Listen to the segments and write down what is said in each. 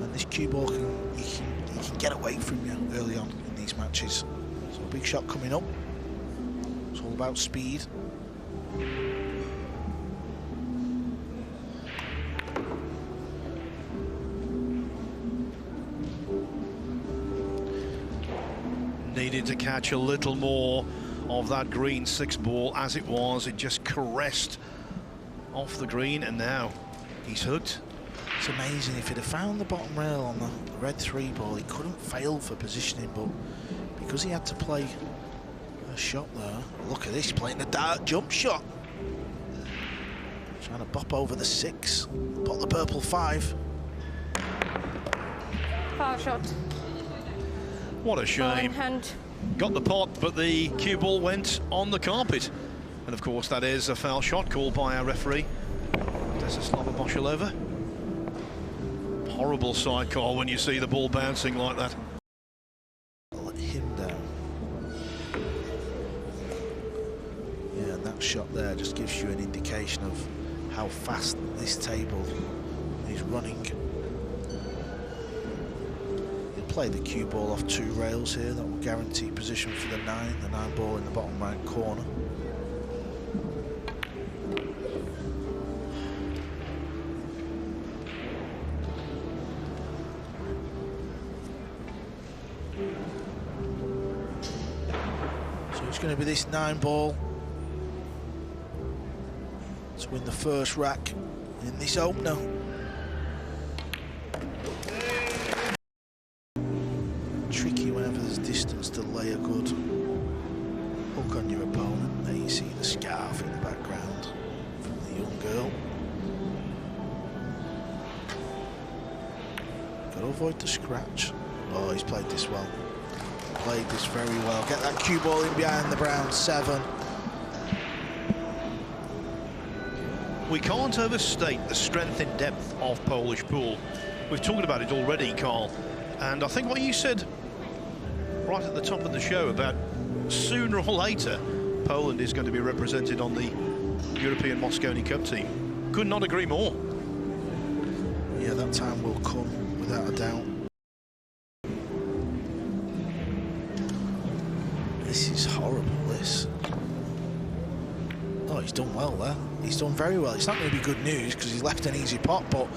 And this cue ball he can get away from you early on in these matches. So a big shot coming up. It's all about speed. Needed to catch a little more of that green 6 ball. As it was, it just caressed off the green, and now he's hooked. It's amazing. If he'd have found the bottom rail on the red 3 ball, he couldn't fail for positioning, but because he had to play a shot there, look at this, playing a dark jump shot. Trying to bop over the 6, pot the purple 5. Foul shot. What a shame. Got the pot, but the cue ball went on the carpet. And of course that is a foul shot called by our referee. Slava Bashar. Horrible side call when you see the ball bouncing like that. Let him down. Yeah, and that shot there just gives you an indication of how fast this table is running. He'll play the cue ball off 2 rails here. That will guarantee position for the 9 ball in the bottom right corner. It's going to be this 9 ball to win the first rack in this opener. Tricky whenever there's distance to lay a good hook on your opponent. There you see the scarf in the background from the young girl. Got to avoid the scratch. Oh, he's played this well. Played this very well. Get that cue ball in behind the brown 7. We can't overstate the strength and depth of Polish pool. We've talked about it already, Carl, and I think what you said right at the top of the show about sooner or later Poland is going to be represented on the European Mosconi Cup team. Could not agree more. Yeah, that time will come without a doubt. This is horrible, this. Oh, he's done well there. He's done very well. It's not going to be good news because he's left an easy pot, but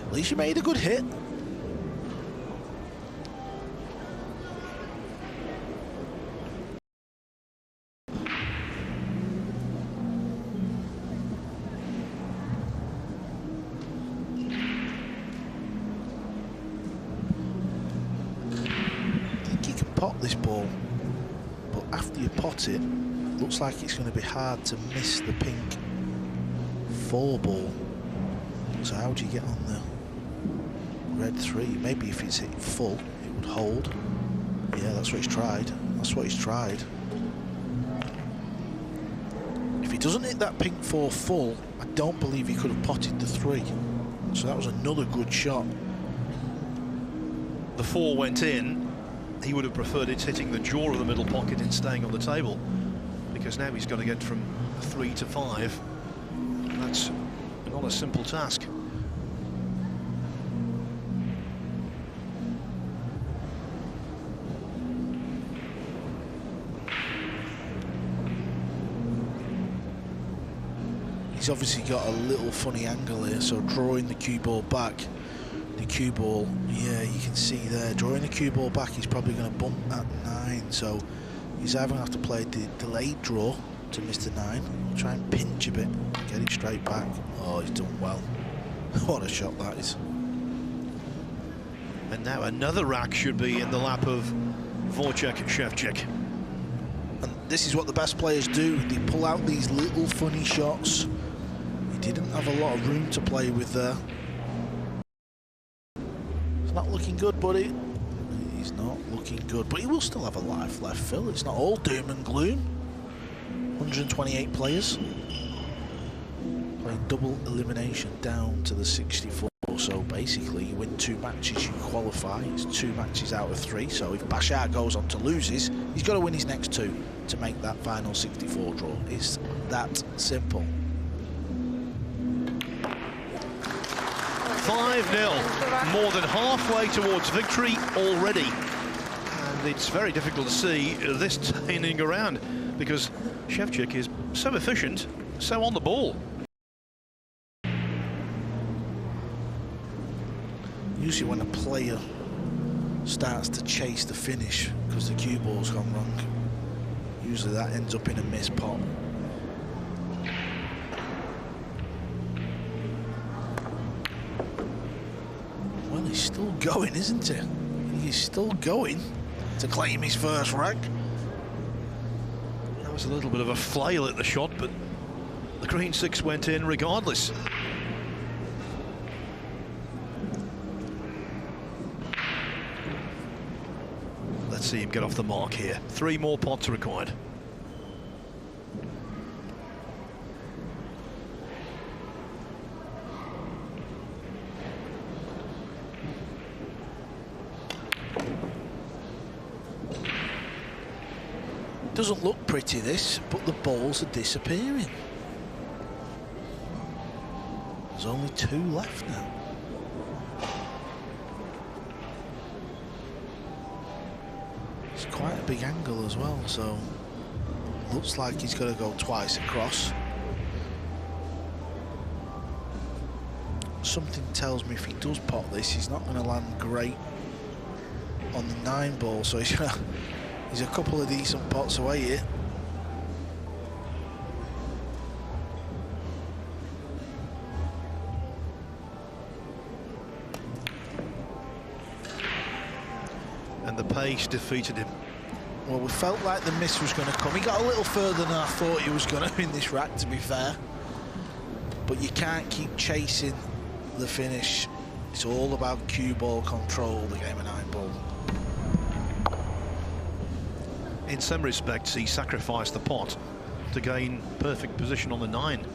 at least you made a good hit. I think you can pot this ball. After you pot it, looks like it's going to be hard to miss the pink 4 ball. So how do you get on the red 3? Maybe if it's hit full, it would hold. Yeah, that's what he's tried. That's what he's tried. If he doesn't hit that pink 4 full, I don't believe he could have potted the 3. So that was another good shot. The 4 went in. He would have preferred it hitting the jaw of the middle pocket and staying on the table, because now he's got to get from 3 to 5. That's not a simple task. He's obviously got a little funny angle here, so drawing the cue ball back. The cue ball, yeah, you can see there, drawing the cue ball back, he's probably going to bump that 9, so he's either going to have to play the delayed draw to Mr. 9, or try and pinch a bit, get it straight back. Oh, he's done well. What a shot that is. And now another rack should be in the lap of Wojciech Szewczyk. And this is what the best players do, they pull out these little funny shots. He didn't have a lot of room to play with there. Not looking good, buddy. He's not looking good, but he will still have a life left, Phil. It's not all doom and gloom. 128 players. Playing double elimination down to the 64. So basically, you win 2 matches, you qualify. It's 2 matches out of 3. So if Bashar goes on to loses, he's got to win his next 2 to make that final 64 draw. It's that simple. 5-0, more than halfway towards victory already. And it's very difficult to see this turning around because Szewczyk is so efficient, so on the ball. Usually when a player starts to chase the finish because the cue ball's gone wrong, usually that ends up in a missed pot. Well, he's still going, isn't he? He's still going to claim his first rack. That was a little bit of a flail at the shot, but the green 6 went in regardless. Let's see him get off the mark here. 3 more pots required. Doesn't look pretty, this, but the balls are disappearing. There's only 2 left now. It's quite a big angle as well, so looks like he's got to go twice across. Something tells me if he does pot this, he's not going to land great on the 9 ball, so he's a couple of decent pots away here. And the pace defeated him. Well, we felt like the miss was going to come. He got a little further than I thought he was going to in this rack, to be fair. But you can't keep chasing the finish. It's all about cue ball control, the game of 9 ball. In some respects, he sacrificed the pot to gain perfect position on the 9.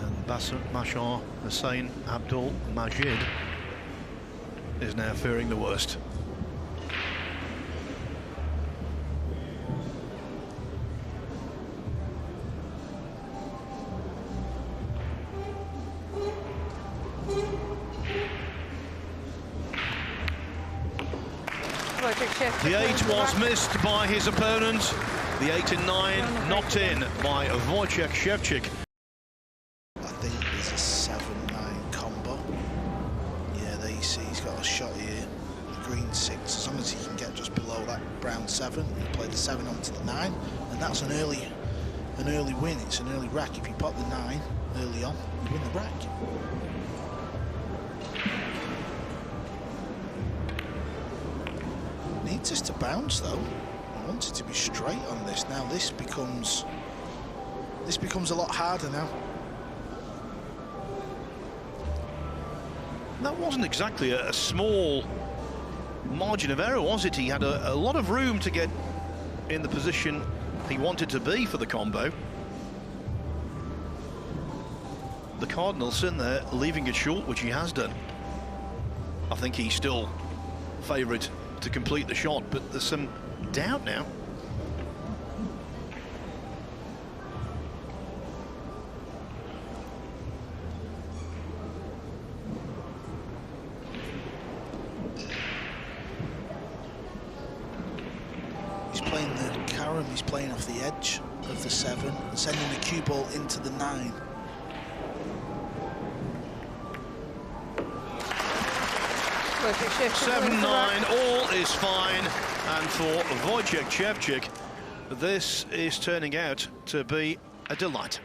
And Bashar Hussain Abdul Majeed is now fearing the worst. The 8 was missed by his opponent. The 8 and 9 knocked in by Wojciech Szewczyk. I think it's a 7-9 combo. Yeah, there you see he's got a shot here. The green 6, as long as he can get just below that brown 7, he'll play the 7 onto the 9, and that's an early win. It's an early rack. If you pot the 9 early on, you win the rack. Needs us to bounce though. I want it to be straight on this. Now this becomes a lot harder now. That wasn't exactly a small margin of error, was it? He had a lot of room to get in the position he wanted to be for the combo. The Cardinal's in there, leaving it short, which he has done. I think he's still favourite to complete the shot, but there's some doubt now. He's playing the carom, he's playing off the edge of the 7 and sending the cue ball into the 9. Perfect 7-9, all is fine, and for Wojciech Szewczyk, this is turning out to be a delight.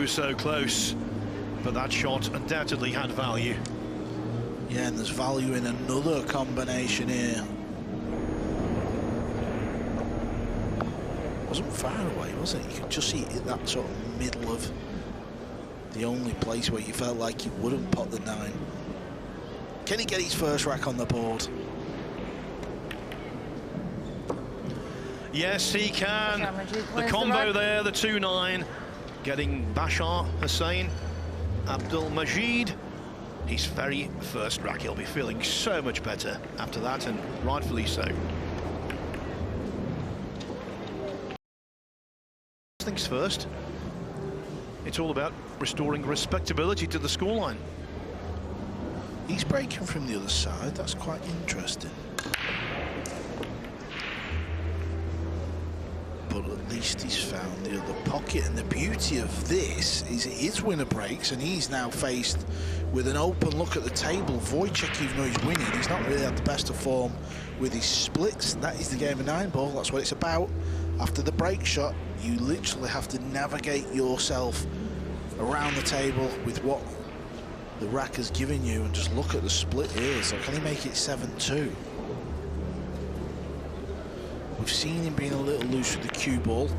So close, but that shot undoubtedly had value. Yeah, and there's value in another combination here. wasn't far away, was it? You could just see it in that sort of middle of the only place where you felt like you wouldn't pot the 9. Can he get his first rack on the board? Yes, he can. The combo there, the 2-9, getting Bashar, Hussain, Abdul Majeed. His very first rack. He'll be feeling so much better after that, and rightfully so. Things first, it's all about restoring respectability to the scoreline. He's breaking from the other side. That's quite interesting. But at least he's found the other pocket, and the beauty of this is it is winner breaks, and he's now faced with an open look at the table. Wojciech, even though he's winning, he's not really had the best of form with his splits. That is the game of Nineball. That's what it's about. After the break shot, you literally have to navigate yourself around the table with what the rack has given you, and just look at the split here. So can he make it 7-2? We've seen him being a little loose with the cue ball.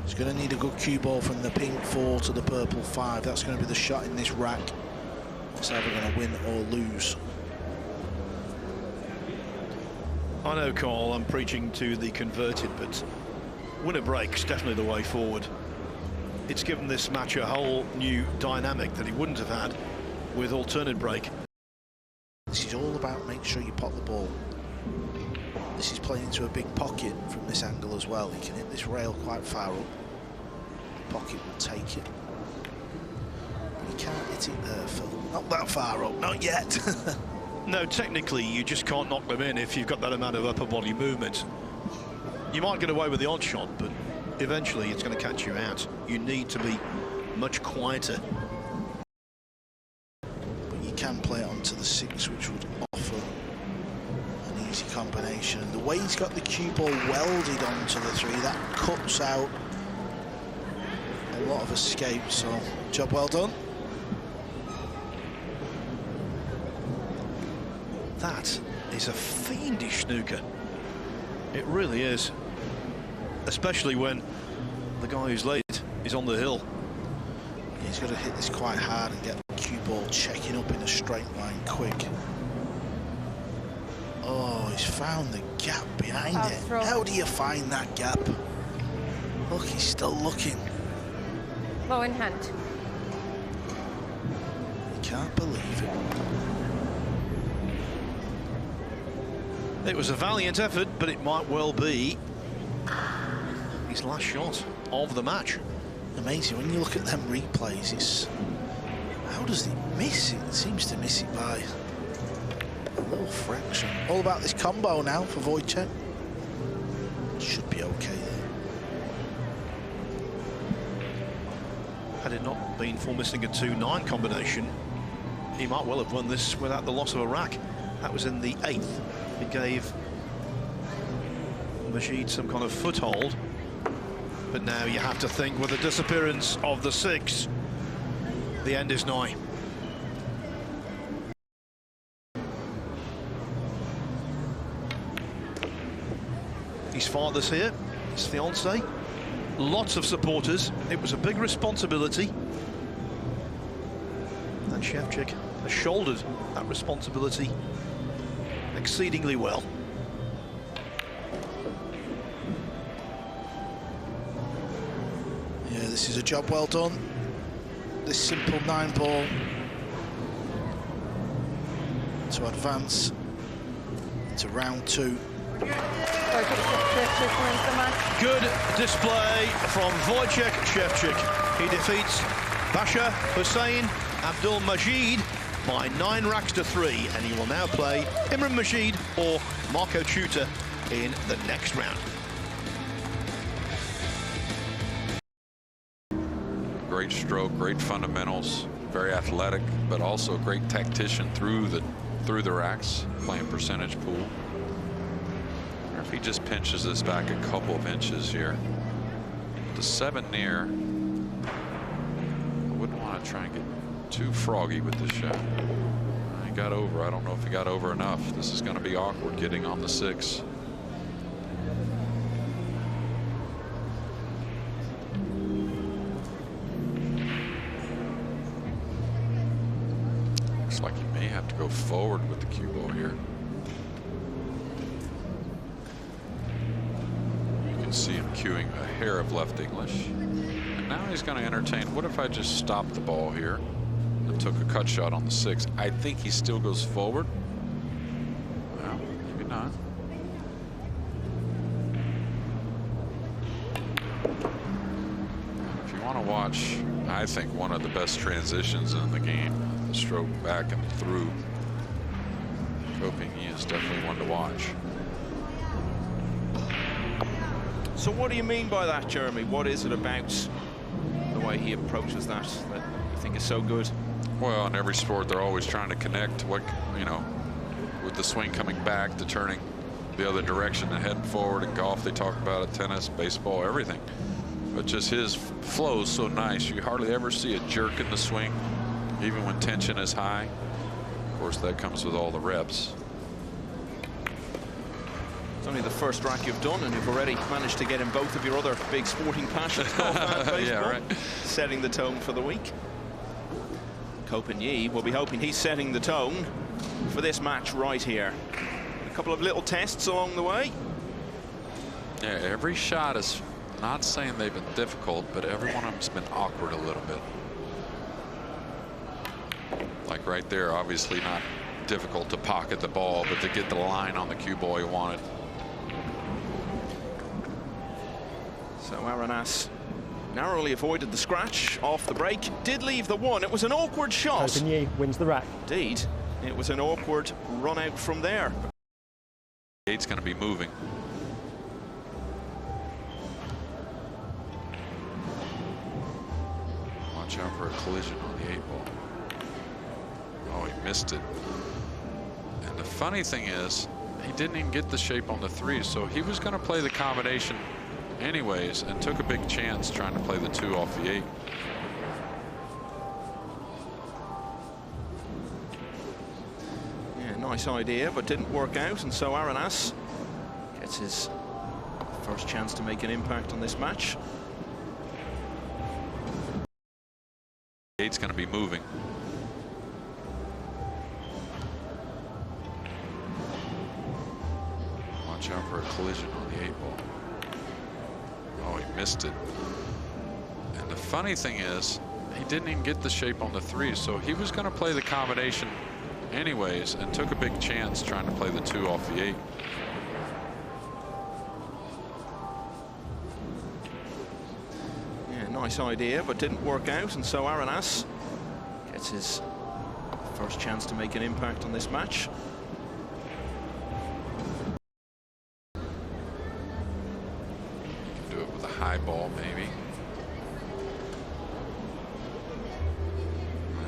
He's going to need a good cue ball from the pink 4 to the purple 5. That's going to be the shot in this rack. That's either going to win or lose. I know, Carl, I'm preaching to the converted, but winner breaks definitely the way forward. It's given this match a whole new dynamic that he wouldn't have had with alternate break. This is all about making sure you pot the ball. This is playing into a big pocket from this angle as well. He can hit this rail quite far up. The pocket will take it. But he can't hit it there, Phil. Not that far up, not yet. No, technically you just can't knock them in if you've got that amount of upper body movement. You might get away with the odd shot, but eventually it's going to catch you out. You need to be much quieter. But you can play it onto the 6, which would offer an easy combination. And the way he's got the cue ball welded onto the 3, that cuts out a lot of escape. So, job well done. That is a fiendish snooker. It really is. Especially when the guy who's late is on the hill. He's got to hit this quite hard and get the cue ball checking up in a straight line quick. Oh, he's found the gap behind it. How do you find that gap? Look, he's still looking. Bow in hand. You can't believe it. It was a valiant effort, but it might well be his last shot of the match. Amazing, when you look at them replays, it's... How does it miss it? It seems to miss it by a little fraction. All about this combo now for Wojciech. Should be okay there. Had it not been for missing a 2-9 combination, he might well have won this without the loss of a rack. That was in the 8th. It gave Majeed some kind of foothold. But now you have to think, with the disappearance of the 6, the end is nigh. His father's here, his fiancée, lots of supporters. It was a big responsibility. And Szewczyk has shouldered that responsibility exceedingly well. Yeah, this is a job well done. This simple 9-ball to advance into round 2. Good display from Wojciech Szewczyk. He defeats Bashar, Hussain, Abdul Majeed by 9 racks to 3, and he will now play Imran Majeed or Marco Tuta in the next round. Great stroke, great fundamentals, very athletic, but also a great tactician through the racks, playing percentage pool. I wonder if he just pinches this back a couple of inches here. The 7 near. I wouldn't want to try and get too froggy with this shot. He got over. I don't know if he got over enough. This is going to be awkward getting on the 6. Looks like he may have to go forward with the cue ball here. You can see him cueing a hair of left English. And now he's going to entertain, what if I just stop the ball here and took a cut shot on the 6? I think he still goes forward. Well, maybe not. If you want to watch, I think, one of the best transitions in the game, the stroke back and through, Coping, he is definitely one to watch. So what do you mean by that, Jeremy? What is it about the way he approaches that you think is so good? Well, in every sport, they're always trying to connect what, you know, with the swing coming back to turning the other direction and heading forward. In golf, they talk about it, tennis, baseball, everything. But just his flow is so nice. You hardly ever see a jerk in the swing, even when tension is high. Of course, that comes with all the reps. It's only the first rack you've done, and you've already managed to get in both of your other big sporting passions. Yeah, right. Setting the tone for the week. Coping will be hoping he's setting the tone for this match right here. A couple of little tests along the way. Yeah, every shot is, not saying they've been difficult, but every one of them's been awkward a little bit. Like right there, obviously not difficult to pocket the ball, but to get the line on the cue ball you wanted. So Aranas narrowly avoided the scratch off the break, did leave the 1. It was an awkward shot. Coping wins the rack. Indeed, it was an awkward run out from there. Gate's going to be moving. Watch out for a collision on the 8 ball. Oh, he missed it. And the funny thing is, he didn't even get the shape on the 3, so he was going to play the combination anyways and took a big chance trying to play the 2 off the 8. Yeah, nice idea, but didn't work out, and so Aranas gets his first chance to make an impact on this match. Gate's going to be moving. Watch out for a collision on the 8 ball. Oh, he missed it. And the funny thing is, he didn't even get the shape on the 3, so he was going to play the combination anyways and took a big chance trying to play the 2 off the 8. Yeah, nice idea, but didn't work out, and so Aranas gets his first chance to make an impact on this match. High ball, maybe.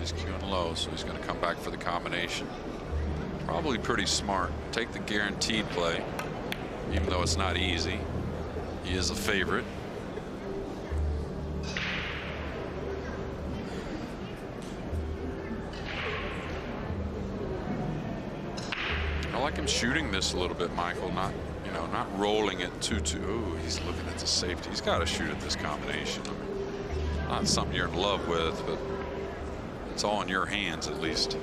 He's cueing low, so he's going to come back for the combination. Probably pretty smart. Take the guaranteed play, even though it's not easy. He is a favorite. I like him shooting this a little bit, Michael. Not rolling it too. Ooh, he's looking at the safety. He's got to shoot at this combination. I mean, not something you're in love with, but it's all in your hands at least.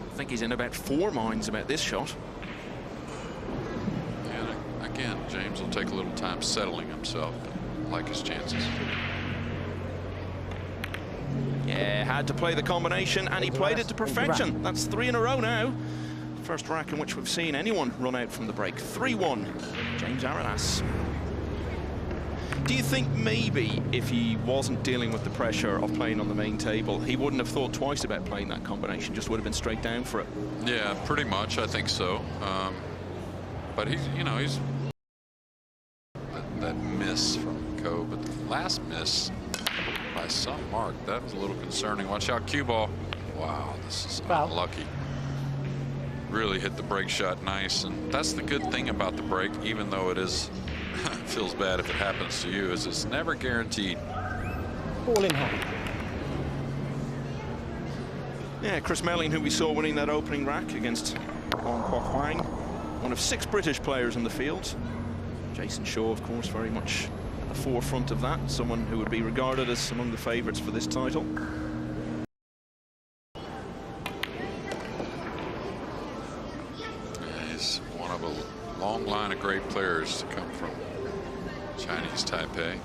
I think he's in about 4 minds about this shot. Again, James will take a little time settling himself, but I like his chances. Yeah, had to play the combination, and he played it to perfection. That's 3 in a row now. First rack in which we've seen anyone run out from the break. 3-1, James Aranas. Do you think maybe if he wasn't dealing with the pressure of playing on the main table, he wouldn't have thought twice about playing that combination, just would have been straight down for it? Yeah, pretty much, I think so. But he's that miss from Co, but the last miss by some mark, that was a little concerning. Watch out, cue ball. Wow, this is unlucky. Really hit the break shot nice, and that's the good thing about the break, even though it is feels bad if it happens to you, is it's never guaranteed. Ball in hand. Yeah, Chris Melling, who we saw winning that opening rack against Wong Kwok Hwang, one of 6 British players in the field. Jason Shaw, of course, very much at the forefront of that, someone who would be regarded as among the favourites for this title. He's one of a long line of great players to come from Chinese Taipei.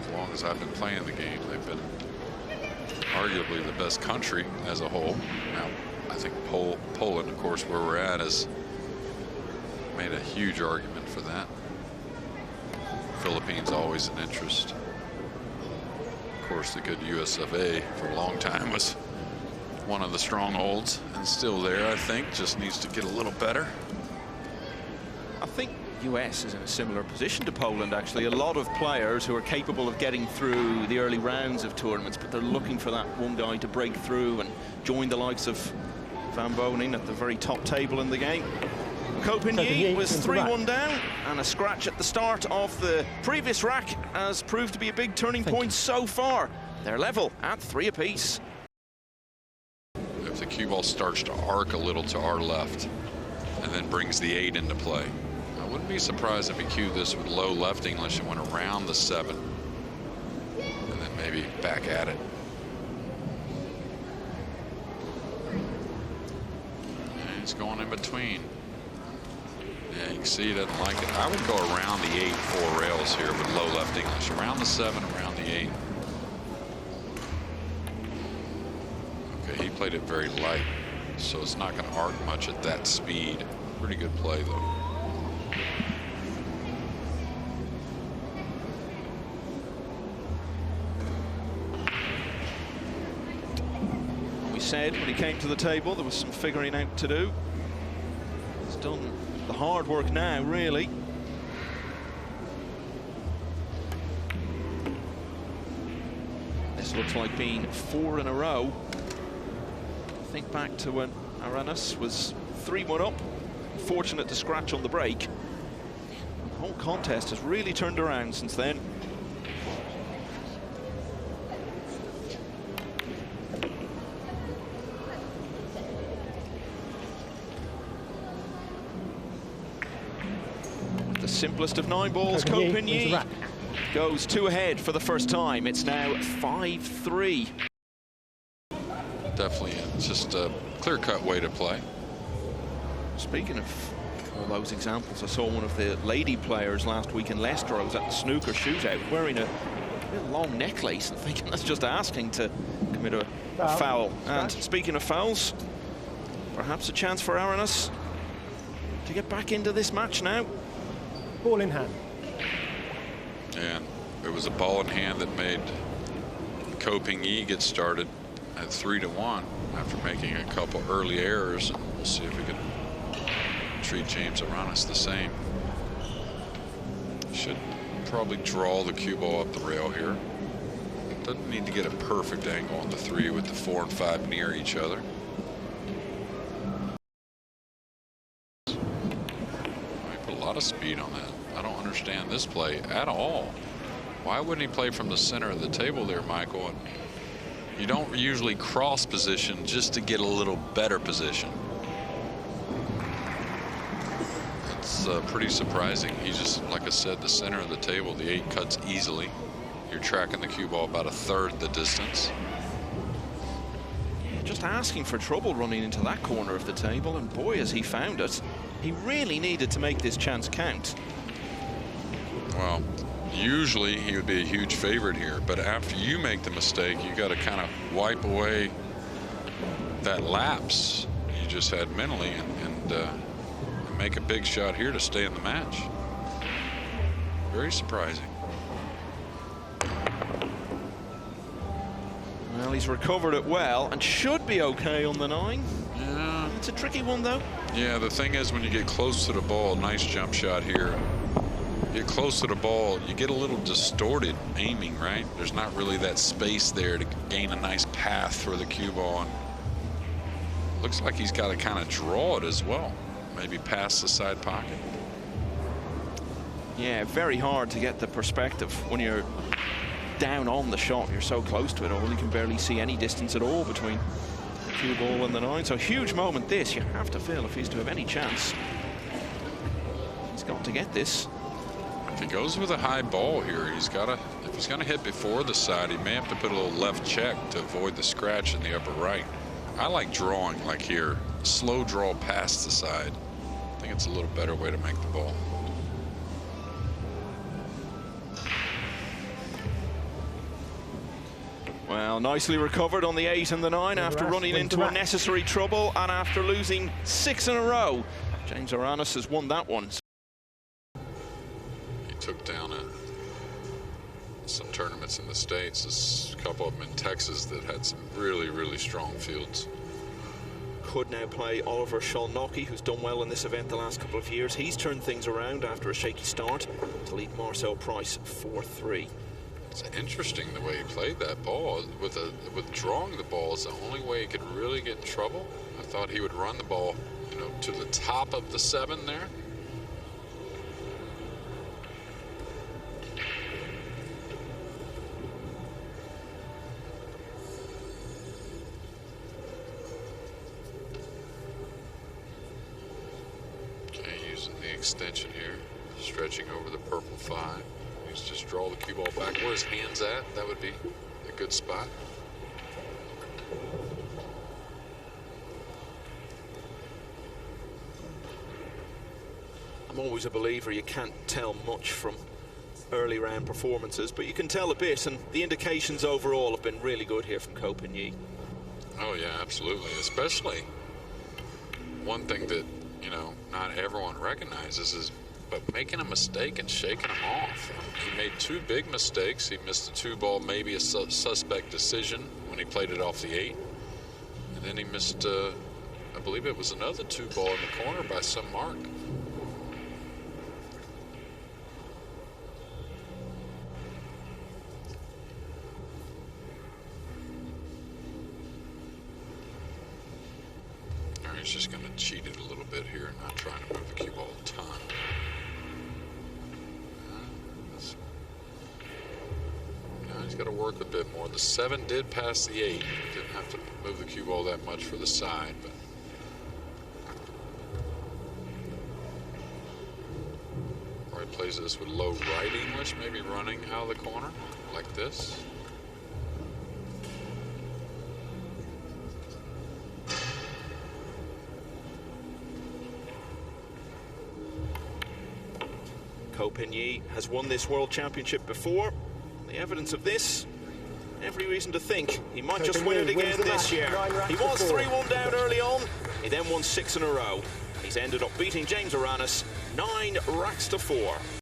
As long as I've been playing the game, they've been arguably the best country as a whole. Now, I think Poland, of course, where we're at, has made a huge argument for that. Philippines always an interest. Of course, the good US of A for a long time was one of the strongholds, and still there, I think. Just needs to get a little better. I think US is in a similar position to Poland, actually. A lot of players who are capable of getting through the early rounds of tournaments, but they're looking for that one guy to break through and join the likes of Van Boning at the very top table in the game. Ko Pin-Yi was 3-1 down, and a scratch at the start of the previous rack has proved to be a big turning point so far. They're level at 3 apiece. If the cue ball starts to arc a little to our left and then brings the 8 into play, I wouldn't be surprised if he cued this with low left English and went around the 7 and then maybe back at it. And he's going in between. Yeah, you can see he doesn't like it. I would go around the 8 4 rails here with low left English. Around the 7, around the 8. Okay, he played it very light, so it's not going to arc much at that speed. Pretty good play, though. We said when he came to the table there was some figuring out to do. He's done the hard work now, really. This looks like being 4 in a row. Think back to when Aranas was 3-1 up, fortunate to scratch on the break. The whole contest has really turned around since then. Simplest of 9 balls, Ko Pin-Yi goes 2 ahead for the first time. It's now 5-3. Definitely just a clear-cut way to play. Speaking of all those examples, I saw one of the lady players last week in Leicester. I was at the snooker shootout wearing a long necklace and thinking that's just asking to commit a foul. And speaking of fouls, perhaps a chance for Aranas to get back into this match now. Ball in hand. And it was a ball in hand that made Ko Pin-Yi get started at 3-1 after making a couple early errors. And we'll see if we can treat James Aranas the same. Should probably draw the cue ball up the rail here. Doesn't need to get a perfect angle on the 3 with the 4 and 5 near each other. A lot of speed on that. I don't understand this play at all. Why wouldn't he play from the center of the table there, Michael? And you don't usually cross position just to get a little better position. It's pretty surprising. He just, like I said, the center of the table, the 8 cuts easily. You're tracking the cue ball about 1/3 the distance. Just asking for trouble running into that corner of the table, and boy, has he found it. He really needed to make this chance count. Well, usually he would be a huge favorite here, but after you make the mistake, you got to kind of wipe away that lapse you just had mentally and make a big shot here to stay in the match. Very surprising. Well, he's recovered it well and should be okay on the 9. Yeah. It's a tricky one, though. Yeah, the thing is, when you get close to the ball, nice jump shot here. Get close to the ball, you get a little distorted aiming, right? There's not really that space there to gain a nice path for the cue ball. And looks like he's got to kind of draw it as well. Maybe past the side pocket. Yeah, very hard to get the perspective when you're down on the shot. You're so close to it all, you can barely see any distance at all between cue ball in the 9. So huge moment this. You have to feel if he's to have any chance. He's got to get this. If he goes with a high ball here, he's got to, if he's going to hit before the side, he may have to put a little left check to avoid the scratch in the upper right. I like drawing like here, slow draw past the side. I think it's a little better way to make the ball. Well, nicely recovered on the 8 and the 9 after running into unnecessary trouble and after losing 6 in a row. James Aranas has won that one. He took down some tournaments in the States. There's a couple of them in Texas that had some really, really strong fields. Could now play Oliver Sholnocki, who's done well in this event the last couple of years. He's turned things around after a shaky start to lead Marcel Price 4-3. It's interesting the way he played that ball. With drawing the ball is the only way he could really get in trouble. I thought he would run the ball, you know, to the top of the 7 there. Extension here, stretching over the purple 5. He's just draw the cue ball back where his hand's at. That would be a good spot. I'm always a believer you can't tell much from early round performances, but you can tell a bit, and the indications overall have been really good here from Ko Pin-Yi. Oh yeah, absolutely. Especially one thing that, you know, not everyone recognizes is, but making a mistake and shaking him off. He made 2 big mistakes. He missed a 2 ball, maybe a suspect decision when he played it off the 8. And then he missed, I believe it was another 2 ball in the corner by some mark. He's just going to cheat it a little bit here, not trying to move the cue ball a ton. Now he's got to work a bit more. The 7 did pass the 8. Didn't have to move the cue ball that much for the side, but Roy plays this with low right English, maybe running out of the corner like this. Ko Pin-Yi has won this World Championship before. The evidence of this, every reason to think he might just win it again this year. He was 3-1 down early on. He then won 6 in a row. He's ended up beating James Aranas 9 racks to 4.